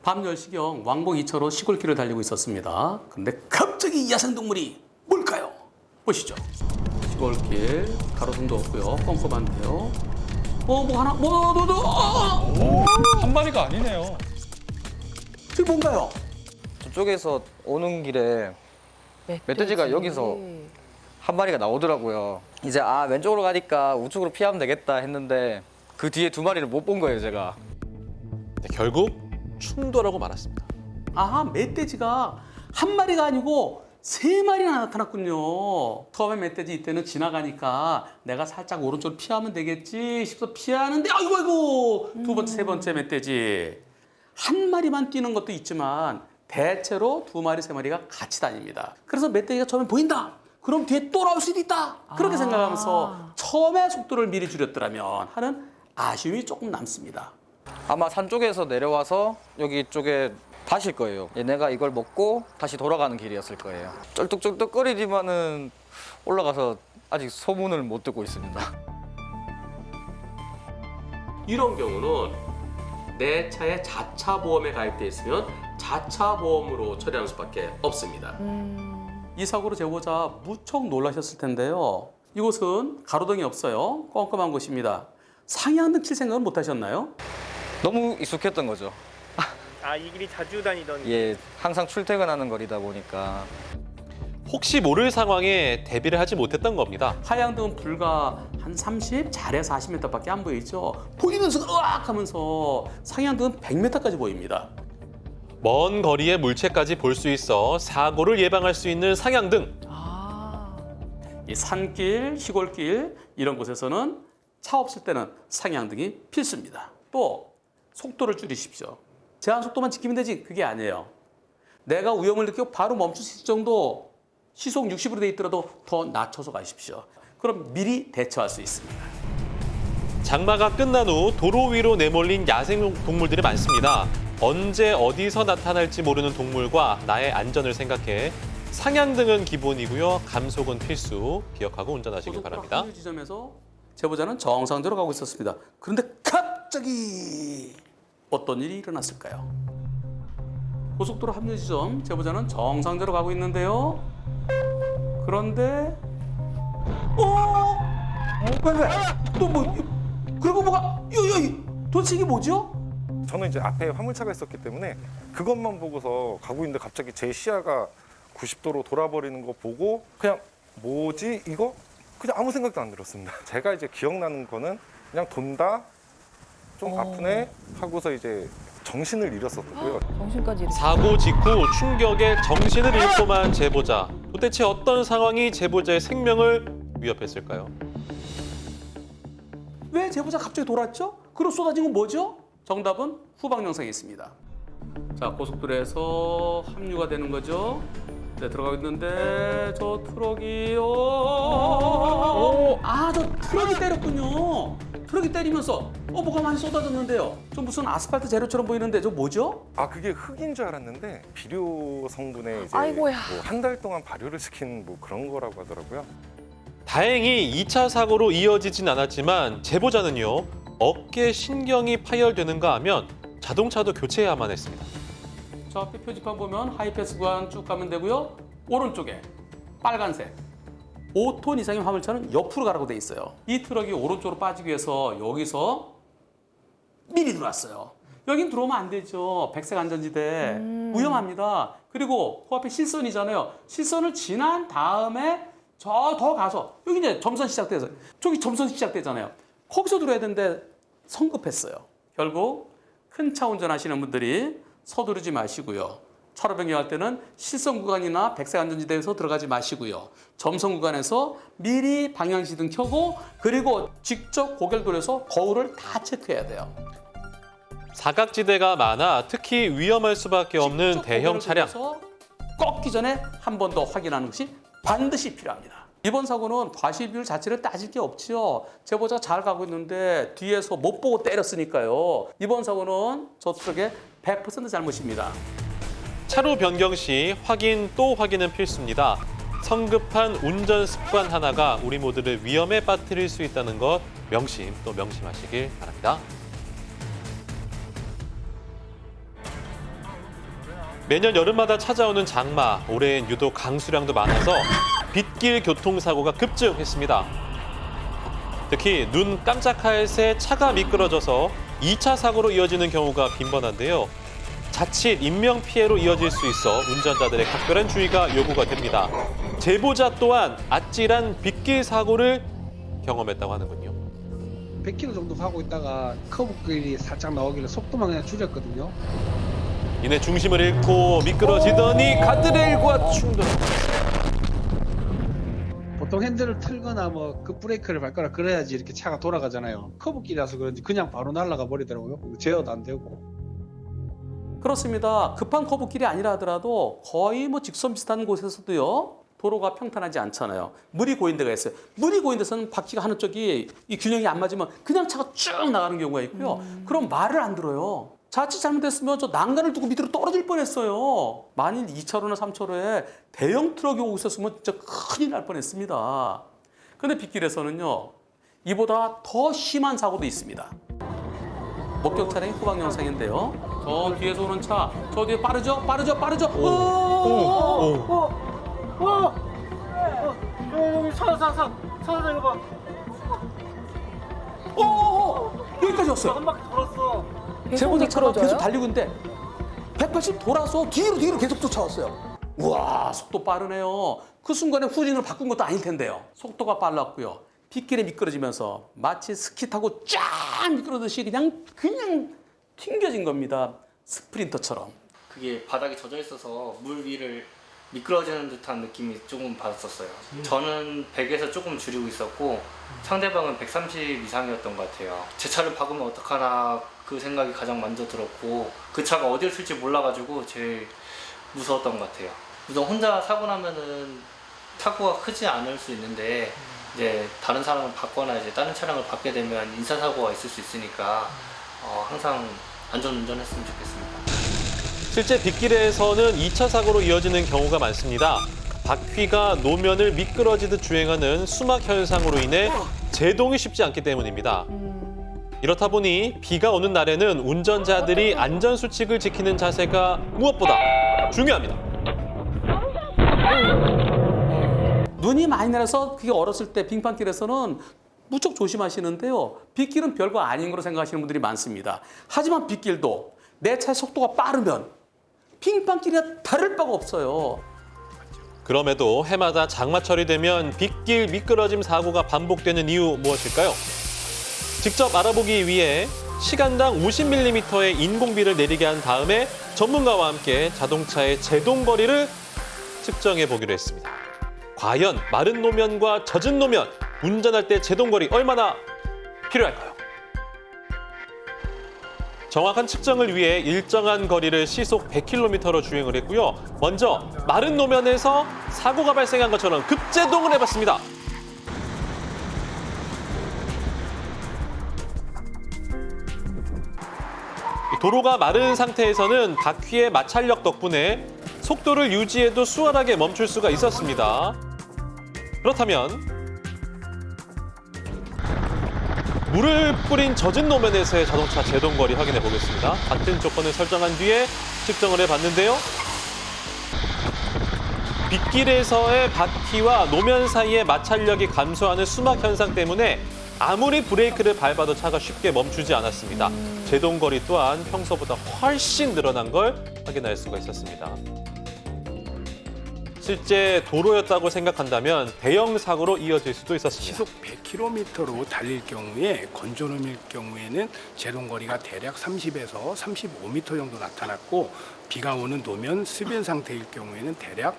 밤 10시경 왕복 2차로 시골길을 달리고 있었습니다. 그런데 갑자기 야생동물이 뭘까요? 보시죠. 시골길, 가로등도 없고요. 껌껌한데요. 한 마리가 아니네요. 저게 뭔가요? 저쪽에서 오는 길에 멧돼지가 여기서 한 마리가 나오더라고요. 이제 왼쪽으로 가니까 우측으로 피하면 되겠다 했는데 그 뒤에 두 마리를 못 본 거예요, 제가. 네, 결국 충돌하고 말았습니다. 아하, 멧돼지가 한 마리가 아니고 세 마리나 나타났군요. 처음에 멧돼지 이때는 지나가니까 내가 살짝 오른쪽으로 피하면 되겠지 싶어서 피하는데 아이고 두 번째, 세 번째 멧돼지. 한 마리만 뛰는 것도 있지만 대체로 두 마리, 세 마리가 같이 다닙니다. 그래서 멧돼지가 처음에 보인다. 그럼 뒤에 또 나올 수도 있다. 그렇게 생각하면서 처음에 속도를 미리 줄였더라면 하는 아쉬움이 조금 남습니다. 아마 산 쪽에서 내려와서 여기 쪽에 다실 거예요. 얘네가 이걸 먹고 다시 돌아가는 길이었을 거예요. 쩔뚝쩔뚝거리지만은 올라가서 아직 소문을 못 듣고 있습니다. 이런 경우는 내 차에 자차 보험에 가입돼 있으면 자차 보험으로 처리하는 수밖에 없습니다. 이 사고로 제보자 무척 놀라셨을 텐데요. 이곳은 가로등이 없어요. 껌껌한 곳입니다. 상향등 칠 생각은 못 하셨나요? 너무 익숙했던 거죠. 이 길이 자주 다니던. 예, 항상 출퇴근하는 거리다 보니까. 혹시 모를 상황에 대비를 하지 못했던 겁니다. 하향등은 불과 한 30, 잘해서 40m밖에 안 보이죠. 보이는 순간 으악 하면서 상향등은 100m까지 보입니다. 먼 거리의 물체까지 볼 수 있어 사고를 예방할 수 있는 상향등. 이 산길, 시골길 이런 곳에서는 차 없을 때는 상향등이 필수입니다. 또 속도를 줄이십시오. 제한 속도만 지키면 되지 그게 아니에요. 내가 위험을 느끼고 바로 멈출 수 있을 정도 시속 60으로 돼 있더라도 더 낮춰서 가십시오. 그럼 미리 대처할 수 있습니다. 장마가 끝난 후 도로 위로 내몰린 야생 동물들이 많습니다. 언제 어디서 나타날지 모르는 동물과 나의 안전을 생각해 상향등은 기본이고요. 감속은 필수. 기억하고 운전하시길 바랍니다. 합류 지점에서 제보자는 정상대로 가고 있었습니다. 그런데 갑자기 어떤 일이 일어났을까요? 고속도로 합류 지점 제보자는 정상대로 가고 있는데요. 그런데 왜? 또 뭐? 그리고 뭐가? 도대체 이게 뭐죠? 저는 이제 앞에 화물차가 있었기 때문에 그것만 보고서 가고 있는데 갑자기 제 시야가 90도로 돌아버리는 거 보고 그냥 뭐지 이거? 그냥 아무 생각도 안 들었습니다. 제가 이제 기억나는 거는 그냥 돈다, 좀 아프네 하고서 이제 정신을 잃었었고요. 정신까지 잃었어요. 사고 직후 충격에 정신을 잃고만 제보자. 도대체 어떤 상황이 제보자의 생명을 위협했을까요? 왜 제보자 갑자기 돌았죠? 그리고 쏟아진 건 뭐죠? 정답은 후방 영상에 있습니다. 자, 고속도로에서 합류가 되는 거죠. 네, 들어가고 있는데 저 트럭이 저 트럭이 때렸군요. 트럭이 때리면서 뭐가 많이 쏟아졌는데요. 저 무슨 아스팔트 재료처럼 보이는데 저 뭐죠? 그게 흙인 줄 알았는데 비료 성분에 이제 아이고야. 한 달 동안 발효를 시킨 뭐 그런 거라고 하더라고요. 다행히 2차 사고로 이어지진 않았지만 제보자는요. 어깨 신경이 파열되는가 하면 자동차도 교체해야만 했습니다. 저 앞에 표지판 보면 하이패스 구간 쭉 가면 되고요. 오른쪽에 빨간색 5톤 이상의 화물차는 옆으로 가라고 돼 있어요. 이 트럭이 오른쪽으로 빠지기 위해서 여기서 미리 들어왔어요. 여긴 들어오면 안 되죠. 백색 안전지대 위험합니다. 그리고 그 앞에 실선이잖아요. 실선을 지난 다음에 저 더 가서 여기 이제 점선 시작돼서 저기 점선 시작되잖아요. 거기서 들어야 되는데 성급했어요. 결국 큰 차 운전하시는 분들이 서두르지 마시고요. 차로 변경할 때는 실선 구간이나 백색 안전지대에서 들어가지 마시고요. 점선 구간에서 미리 방향지등 켜고 그리고 직접 고개를 돌려서 거울을 다 체크해야 돼요. 사각지대가 많아 특히 위험할 수밖에 없는 직접 대형 고개를 차량. 돌려서 꺾기 전에 한 번 더 확인하는 것이 반드시 필요합니다. 이번 사고는 과실 비율 자체를 따질 게 없지요. 제보자가 잘 가고 있는데 뒤에서 못 보고 때렸으니까요. 이번 사고는 저 트럭의 100% 잘못입니다. 차로 변경 시 확인 또 확인은 필수입니다. 성급한 운전 습관 하나가 우리 모두를 위험에 빠뜨릴 수 있다는 것 명심 또 명심하시길 바랍니다. 매년 여름마다 찾아오는 장마, 올해엔 유독 강수량도 많아서 빗길 교통사고가 급증했습니다. 특히 눈 깜짝할 새 차가 미끄러져서 2차 사고로 이어지는 경우가 빈번한데요. 자칫 인명피해로 이어질 수 있어 운전자들의 각별한 주의가 요구가 됩니다. 제보자 또한 아찔한 빗길 사고를 경험했다고 하는군요. 100km 정도 가고 있다가 커브길이 살짝 나오길래 속도만 그냥 줄였거든요. 이내 중심을 잃고 미끄러지더니 가드레일과 충돌. 보통 핸들을 틀거나 뭐 급브레이크를 밟거나 그래야지 이렇게 차가 돌아가잖아요. 커브길이라서 그런지 그냥 바로 날아가 버리더라고요. 제어도 안 되고. 그렇습니다. 급한 커브길이 아니라 하더라도 거의 뭐 직선 비슷한 곳에서도요. 도로가 평탄하지 않잖아요. 물이 고인 데가 있어요. 물이 고인 데서는 바퀴가 하는 쪽이 이 균형이 안 맞으면 그냥 차가 쭉 나가는 경우가 있고요. 그럼 말을 안 들어요. 자칫 잘못했으면 저 난간을 두고 밑으로 떨어질 뻔했어요. 만일 2차로나 3차로에 대형 트럭이 오고 있었으면 진짜 큰일 날 뻔했습니다. 그런데 빗길에서는요. 이보다 더 심한 사고도 있습니다. 목격 차량의 후방 영상인데요. 저 뒤에서 오는 차, 저 뒤에 빠르죠? 여기 서 이거 봐. 여기까지 왔어요. 한 바퀴 돌았어. 제보자 차가 계속 달리고 있는데 180 돌아서 뒤로 계속 쫓아왔어요. 우와, 속도 빠르네요. 그 순간에 후진을 바꾼 것도 아닐 텐데요. 속도가 빨랐고요. 빗길에 미끄러지면서 마치 스키 타고 쫙 미끄러듯이 그냥 튕겨진 겁니다. 스프린터처럼. 그게 바닥이 젖어 있어서 물 위를 미끄러지는 듯한 느낌이 조금 받았었어요. 저는 100에서 조금 줄이고 있었고 상대방은 130 이상이었던 것 같아요. 제 차를 박으면 어떡하나 그 생각이 가장 먼저 들었고 그 차가 어디를 쓸지 몰라가지고 제일 무서웠던 것 같아요. 우선 혼자 사고 나면은 사고가 크지 않을 수 있는데 이제 다른 사람을 받거나 이제 다른 차량을 받게 되면 인사사고가 있을 수 있으니까 항상 안전운전했으면 좋겠습니다. 실제 빗길에서는 2차 사고로 이어지는 경우가 많습니다. 바퀴가 노면을 미끄러지듯 주행하는 수막 현상으로 인해 제동이 쉽지 않기 때문입니다. 이렇다 보니 비가 오는 날에는 운전자들이 안전수칙을 지키는 자세가 무엇보다 중요합니다. 눈이 많이 내려서 그게 어렸을 때 빙판길에서는 무척 조심하시는데요. 빗길은 별거 아닌 거로 생각하시는 분들이 많습니다. 하지만 빗길도 내 차의 속도가 빠르면 빙판길이나 다를 바가 없어요. 그럼에도 해마다 장마철이 되면 빗길 미끄러짐 사고가 반복되는 이유 무엇일까요? 직접 알아보기 위해 시간당 50mm의 인공비를 내리게 한 다음에 전문가와 함께 자동차의 제동 거리를 측정해 보기로 했습니다. 과연 마른 노면과 젖은 노면, 운전할 때 제동 거리 얼마나 필요할까요? 정확한 측정을 위해 일정한 거리를 시속 100km로 주행을 했고요. 먼저 마른 노면에서 사고가 발생한 것처럼 급제동을 해봤습니다. 도로가 마른 상태에서는 바퀴의 마찰력 덕분에 속도를 유지해도 수월하게 멈출 수가 있었습니다. 그렇다면 물을 뿌린 젖은 노면에서의 자동차 제동거리 확인해 보겠습니다. 같은 조건을 설정한 뒤에 측정을 해봤는데요. 빗길에서의 바퀴와 노면 사이의 마찰력이 감소하는 수막 현상 때문에 아무리 브레이크를 밟아도 차가 쉽게 멈추지 않았습니다. 제동거리 또한 평소보다 훨씬 늘어난 걸 확인할 수가 있었습니다. 실제 도로였다고 생각한다면 대형 사고로 이어질 수도 있었습니다. 시속 100km로 달릴 경우에 건조노면일 경우에는 제동거리가 대략 30에서 35m 정도 나타났고 비가 오는 노면 습연 상태일 경우에는 대략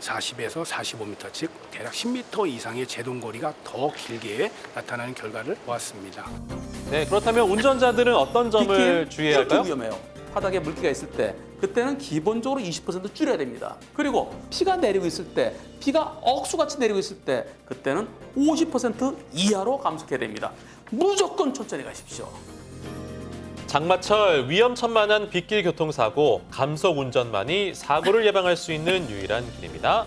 40에서 45m, 즉 대략 10m 이상의 제동거리가 더 길게 나타나는 결과를 보았습니다. 네, 그렇다면 운전자들은 어떤 점을 주의해야 할까요? 위험해요. 바닥에 물기가 있을 때 그때는 기본적으로 20% 줄여야 됩니다. 그리고 비가 내리고 있을 때, 비가 억수같이 내리고 있을 때 그때는 50% 이하로 감속해야 됩니다. 무조건 천천히 가십시오. 장마철 위험천만한 빗길 교통사고, 감속 운전만이 사고를 예방할 수 있는 유일한 길입니다.